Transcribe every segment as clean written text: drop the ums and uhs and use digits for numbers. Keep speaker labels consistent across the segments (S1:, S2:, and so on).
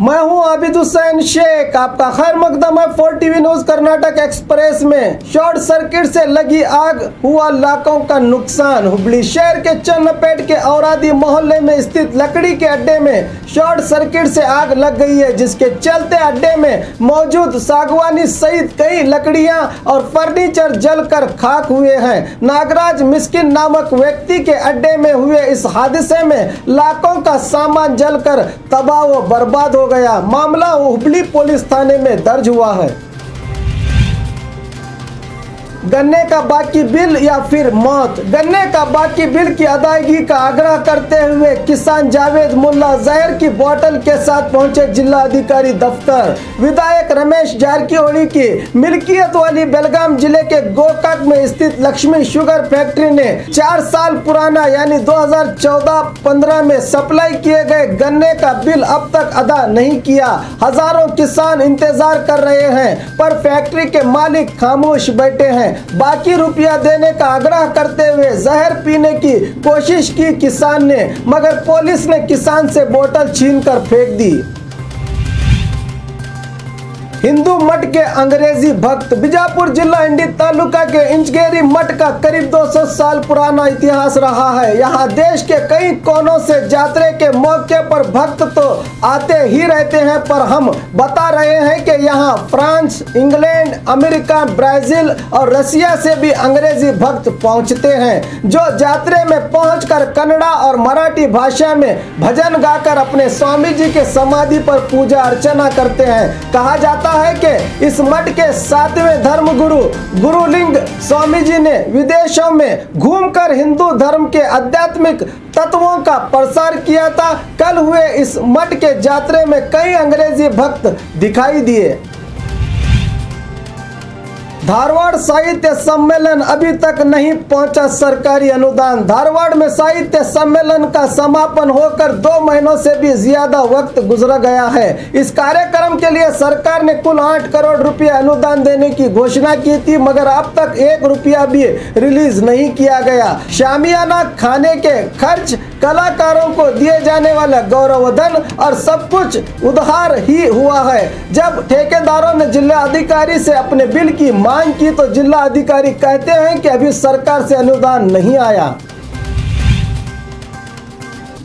S1: मैं हूं आबिद हुसैन शेख, आपका खैर मकदम है 4TV न्यूज कर्नाटक एक्सप्रेस में। शॉर्ट सर्किट से लगी आग, हुआ लाखों का नुकसान। हुबली शहर के चन्नपेट के औरादी मोहल्ले में स्थित लकड़ी के अड्डे में शॉर्ट सर्किट से आग लग गई है, जिसके चलते अड्डे में मौजूद सागवानी सहित कई लकड़ियां और फर्नीचर जलकर खाक हुए हैं। नागराज मिस्किन नामक व्यक्ति के अड्डे में हुए इस हादसे में लाखों का सामान जलकर तबाह व बर्बाद हो गया। मामला हुबली पुलिस थाने में दर्ज हुआ है। गन्ने का बाकी बिल या फिर मौत। गन्ने का बाकी बिल की अदायगी का आग्रह करते हुए किसान जावेद मुल्ला जहर की बोतल के साथ पहुंचे जिला अधिकारी दफ्तर। विधायक रमेश जारकीहोली की मिल्कियत वाली बेलगाम जिले के गोकाक में स्थित लक्ष्मी शुगर फैक्ट्री ने 4 साल पुराना यानी 2014-15 में सप्लाई किए गए गन्ने का बिल अब तक अदा नहीं किया। हजारों किसान इंतजार कर रहे हैं, पर फैक्ट्री के मालिक खामोश बैठे हैं। बाकी रुपया देने का आग्रह करते हुए जहर पीने की कोशिश की किसान ने, मगर पुलिस ने किसान से बोतल छीनकर फेंक दी। हिंदू मठ के अंग्रेजी भक्त। बीजापुर जिला इंडी तालुका के इंचगेरी मठ का करीब 200 साल पुराना इतिहास रहा है। यहाँ देश के कई कोनों से यात्रा के मौके पर भक्त तो आते ही रहते हैं, पर हम बता रहे हैं कि यहाँ फ्रांस, इंग्लैंड, अमेरिका, ब्राजील और रसिया से भी अंग्रेजी भक्त पहुँचते हैं, जो यात्रा में पहुँचकर कन्नड़ा और मराठी भाषा में भजन गाकर अपने स्वामी जी के समाधि पर पूजा अर्चना करते हैं। कहा जाता है कि इस मठ के 7वें धर्मगुरु गुरुलिंग स्वामी जी ने विदेशों में घूमकर हिंदू धर्म के आध्यात्मिक तत्वों का प्रसार किया था। कल हुए इस मठ के यात्रा में कई अंग्रेजी भक्त दिखाई दिए। धारवाड़ साहित्य सम्मेलन अभी तक नहीं पहुंचा सरकारी अनुदान। धारवाड़ में साहित्य सम्मेलन का समापन होकर 2 महीनों से भी ज्यादा वक्त गुजर गया है। इस कार्यक्रम के लिए सरकार ने कुल 8 करोड़ रुपया अनुदान देने की घोषणा की थी, मगर अब तक 1 रुपया भी रिलीज नहीं किया गया। शामियाना खाने के खर्च, कलाकारों को दिए जाने वाला गौरवधन और सब कुछ उधार ही हुआ है। जब ठेकेदारों ने जिला अधिकारी से अपने बिल की मांग की तो जिला अधिकारी कहते हैं कि अभी सरकार से अनुदान नहीं आया।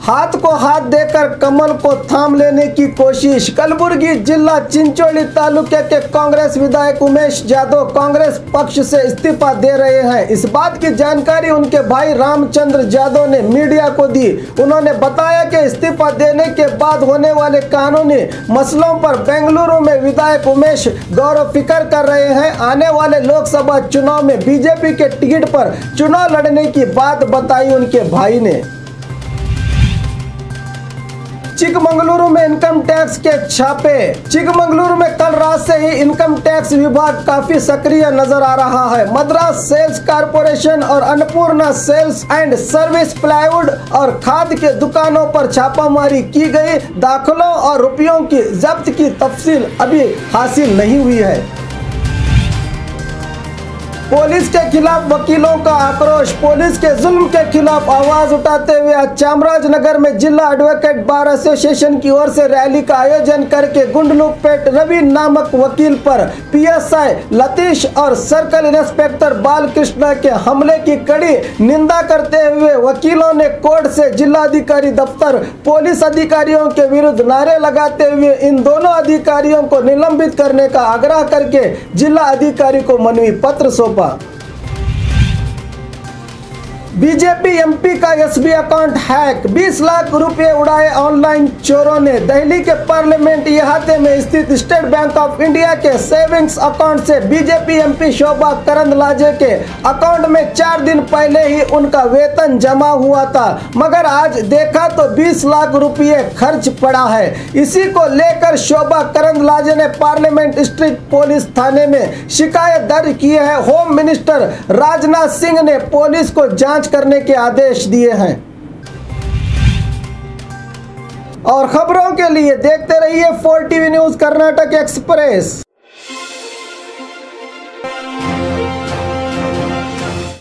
S1: हाथ को हाथ देकर कमल को थाम लेने की कोशिश। कलबुर्गी जिला चिंचोली तालुके के कांग्रेस विधायक उमेश यादव कांग्रेस पक्ष से इस्तीफा दे रहे हैं। इस बात की जानकारी उनके भाई रामचंद्र यादव ने मीडिया को दी। उन्होंने बताया कि इस्तीफा देने के बाद होने वाले कानूनी मसलों पर बेंगलुरु में विधायक उमेश गौर फिक्र कर रहे हैं। आने वाले लोकसभा चुनाव में बीजेपी के टिकट पर चुनाव लड़ने की बात बताई उनके भाई ने। चिकमंगलुरु में इनकम टैक्स के छापे। चिकमंगलुरु में कल रात से ही इनकम टैक्स विभाग काफी सक्रिय नजर आ रहा है। मद्रास सेल्स कारपोरेशन और Annapurna sales and service plywood और खाद के दुकानों पर छापामारी की गई। दाखिलों और रुपयों की जब्त की तफसील अभी हासिल नहीं हुई है। पुलिस के खिलाफ वकीलों का आक्रोश। पुलिस के जुल्म के खिलाफ आवाज उठाते हुए आज चामराजनगर में जिला एडवोकेट बार एसोसिएशन की ओर से रैली का आयोजन करके गुंडलुपेट रवि नामक वकील पर PSI लतीश और सर्कल इंस्पेक्टर बालकृष्ण के हमले की कड़ी निंदा करते हुए वकीलों ने कोर्ट से जिलाधिकारी दफ्तर पुलिस अधिकारियों के विरुद्ध नारे लगाते हुए इन दोनों अधिकारियों को निलंबित करने का आग्रह करके जिला अधिकारी को मनवी पत्र सौंपा। बीजेपी MP का SB अकाउंट हैक। 20 लाख रुपए उड़ाए ऑनलाइन चोरों ने। दिल्ली के पार्लियामेंट इहाते में स्थित स्टेट बैंक ऑफ इंडिया के सेविंग्स अकाउंट से बीजेपी MP शोभा करंदलाजे के अकाउंट में 4 दिन पहले ही उनका वेतन जमा हुआ था, मगर आज देखा तो 20 लाख रुपए खर्च पड़ा है। इसी को लेकर शोभा करंदलाजे ने पार्लियामेंट स्ट्रीट पुलिस थाने में शिकायत दर्ज की है। होम मिनिस्टर राजनाथ सिंह ने पुलिस को जांच करने के आदेश दिए हैं। और खबरों के लिए देखते रहिए 4TV न्यूज कर्नाटक एक्सप्रेस।